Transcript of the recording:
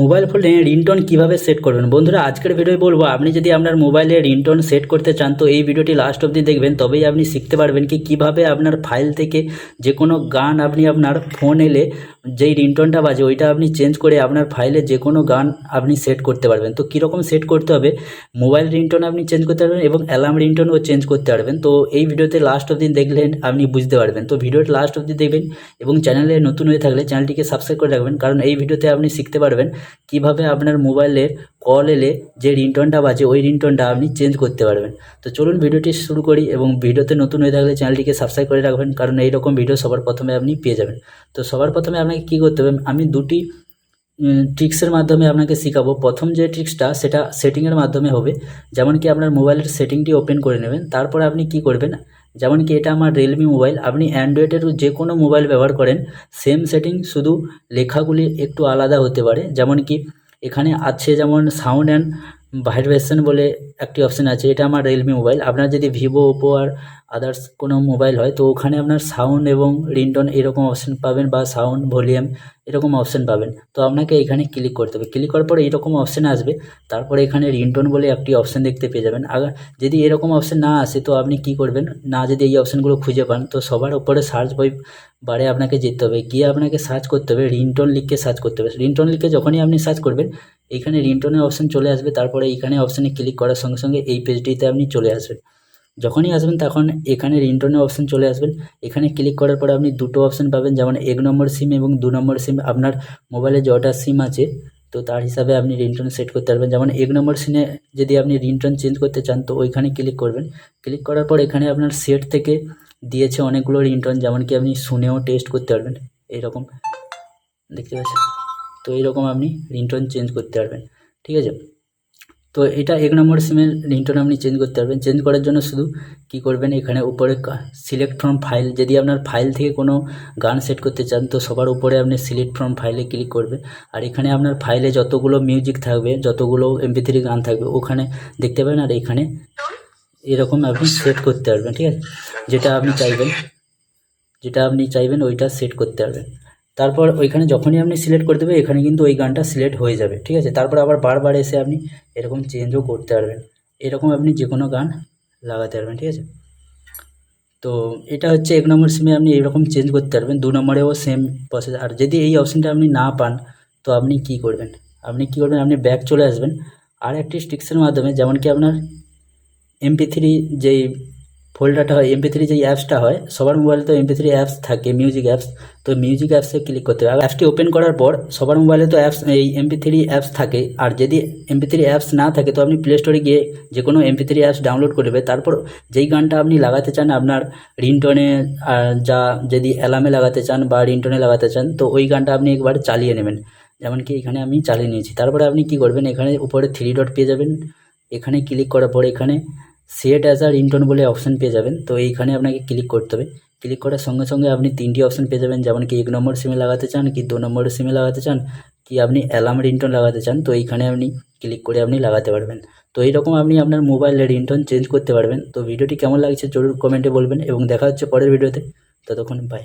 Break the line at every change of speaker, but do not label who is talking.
Mobile ফোনে ringtone কিভাবে set করবেন। বন্ধুরা, আজকের ভিডিওয় বলবো আপনি যদি আপনার মোবাইলে রিংটোন সেট করতে চান তো এই ভিডিওটি লাস্ট অবধি দেখবেন, তবেই আপনি শিখতে পারবেন কি কিভাবে আপনার ফাইল থেকে যে কোনো গান আপনি আপনার ফোন এলে যেই রিংটোনটা বাজে ওইটা আপনি চেঞ্জ করে আপনার ফাইলে যে কোনো গান আপনি সেট করতে পারবেন। তো কীরকম সেট করতে হবে, মোবাইল রিংটোন আপনি চেঞ্জ করতে পারবেন এবং অ্যালার্ম রিংটোনও চেঞ্জ করতে পারবেন। তো এই ভিডিওতে লাস্ট অবধি দেখলেন আপনি বুঝতে পারবেন। তো ভিডিওটা লাস্ট অবধি দেখবেন এবং চ্যানেলে নতুন হয়ে থাকলে চ্যানেলটিকে সাবস্ক্রাইব করে রাখবেন, কারণ এই ভিডিওতে আপনি শিখতে পারবেন কিভাবে আপনার মোবাইলে কল এলে যে রিংটোনটা বাজে ওই রিংটোনটা আপনি চেঞ্জ করতে পারবেন। তো চলুন ভিডিওটি শুরু করি, এবং ভিডিওতে নতুন হয়ে থাকলে চ্যানেলটিকে সাবস্ক্রাইব করে রাখবেন, কারণ এইরকম ভিডিও সবার প্রথমে আপনি পেয়ে যাবেন। তো সবার প্রথমে আপনাকে কী করতে হবে, আমি দুটি ট্রিক্সের মাধ্যমে আপনাকে শেখাবো। প্রথম যে ট্রিক্সটা সেটা সেটিংয়ের মাধ্যমে হবে। যেমন কি আপনার মোবাইলের সেটিংটি ওপেন করে নেবেন, তারপরে আপনি কি করবেন, যেমন কি এটা আমার রিয়েলমি মোবাইল, আপনি অ্যান্ড্রয়েডের যে কোনো মোবাইল ব্যবহার করেন সেম সেটিং, শুধু লেখাগুলি একটু আলাদা হতে পারে। যেমন কি এখানে আছে যেমন সাউন্ড অ্যান্ড ভাইব্রেশন বলে একটি অপশান আছে, এটা আমার রিয়েলমি মোবাইল। আপনার যদি ভিভো, ওপো আর আদার্স কোনো মোবাইল হয় তো ওখানে আপনার সাউন্ড এবং রিংটোন এরকম অপশান পাবেন, বা সাউন্ড ভলিউম এরকম অপশান পাবেন। তো আপনাকে এখানে ক্লিক করতে হবে, ক্লিক করার পরে এইরকম অপশান আসবে, তারপরে এখানে রিংটোন বলে একটি অপশান দেখতে পেয়ে যাবেন। আবার যদি এরকম অপশান না আসে তো আপনি কি করবেন, না যদি এই অপশানগুলো খুঁজে পান তো সবার উপরে সার্চ বারে আপনাকে যেতে হবে, গিয়ে আপনাকে সার্চ করতে হবে রিংটোন লিখে সার্চ করতে হবে। রিংটোন লিখে যখনই আপনি সার্চ করবেন এইখানে রিংটোনের অপশান চলে আসবে, তারপরে এইখানে অপশানে ক্লিক করার সঙ্গে সঙ্গে এই পেজটিতে আপনি চলে আসবেন। যখনই আসবেন তখন এখানে রিংটোনের অপশান চলে আসবেন, এখানে ক্লিক করার পরে আপনি দুটো অপশান পাবেন, যেমন 1 নম্বর সিম এবং 2 নম্বর সিম। আপনার মোবাইলে যটা সিম আছে তো তার হিসাবে আপনি রিংটোন সেট করতে পারবেন। যেমন 1 নম্বর সিমে যদি আপনি রিংটোন চেঞ্জ করতে চান তো ওইখানে ক্লিক করবেন। ক্লিক করার পর এখানে আপনার সেট থেকে দিয়েছে অনেকগুলো রিংটোন, যেমন কি আপনি শুনেও টেস্ট করতে পারবেন। এইরকম দেখতে পাচ্ছেন, তো এইরকম আপনি রিংটোন চেঞ্জ করতে পারবেন, ঠিক আছে। তো এটা 1 নম্বর সিমের রিংটোন আপনি চেঞ্জ করতে পারবেন। চেঞ্জ করার জন্য শুধু কি করবেন, এখানে উপরে সিলেক্ট ফ্রম ফাইল, যদি আপনার ফাইল থেকে কোনো গান সেট করতে চান তো সবার উপরে আপনি সিলেক্ট ফ্রম ফাইলে ক্লিক করবেন। আর এখানে আপনার ফাইলে যতগুলো মিউজিক থাকবে, যতগুলো MP3 গান থাকবে ওখানে দেখতে পাবেন, আর এখানে এরকম আপনি সেট করতে পারবেন, ঠিক আছে। যেটা আপনি চাইবেন ওইটা সেট করতে পারবেন। তারপর ওইখানে যখনই আপনি সিলেক্ট করে দেবেন এখানে কিন্তু ওই গানটা সিলেক্ট হয়ে যাবে, ঠিক আছে। তারপর আবার বারবার এসে আপনি এরকম চেঞ্জও করতে পারবেন, এরকম আপনি যে কোনো গান লাগাতে পারবেন, ঠিক আছে। তো এটা হচ্ছে 1 নম্বর সিমে আপনি এরকম চেঞ্জ করতে পারবেন। 2 নম্বরেও সেম প্রসেস। আর যদি এই অপশানটা আপনি না পান তো আপনি কি করবেন, আপনি ব্যাক চলে আসবেন আর একটি ট্রিক্সের মাধ্যমে। যেমন কি আপনার MP3 যেই ফোল্ডারটা হয়, MP3 যেই অ্যাপসটা হয়, সবার মোবাইলে তো MP3 অ্যাপস থাকে, মিউজিক অ্যাপস। তো মিউজিক অ্যাপসে ক্লিক করতে হবে। অ্যাপসটি ওপেন করার পর সবার মোবাইলে তো এই MP3 অ্যাপস থাকে, আর যদি MP3 অ্যাপস না থাকে তো আপনি প্লে স্টোরে গিয়ে যে কোনো MP3 অ্যাপস ডাউনলোড করবে। তারপর যেই গানটা আপনি লাগাতে চান আপনার রিংটোনে, যা যদি অ্যালার্মে লাগাতে চান বা রিংটোনে লাগাতে চান তো ওই গানটা আপনি একবার চালিয়ে নেবেন। যেমন কি এখানে আমি চালিয়ে নিয়েছি। তারপরে আপনি কি করবেন, এখানে উপরে 3 ডট পেয়ে যাবেন, এখানে ক্লিক করার পর এখানে সেট অ্যাজ আ রিংটোন বলে অপশান পেয়ে যাবেন। তো এইখানে আপনাকে ক্লিক করতে হবে। ক্লিক করার সঙ্গে সঙ্গে আপনি 3টি অপশান পেয়ে যাবেন, যেমন কি 1 নম্বর সিমে লাগাতে চান, কি 2 নম্বর সিমে লাগাতে চান, কি আপনি অ্যালার্ম রিংটোন লাগাতে চান। তো এইখানে আপনি ক্লিক করে আপনি লাগাতে পারবেন। তো এইরকম আপনি আপনার মোবাইলের রিংটোন চেঞ্জ করতে পারবেন। তো ভিডিওটি কেমন লাগছে জরুর কমেন্টে বলবেন, এবং দেখা হচ্ছে পরের ভিডিওতে। ততক্ষণ বাই।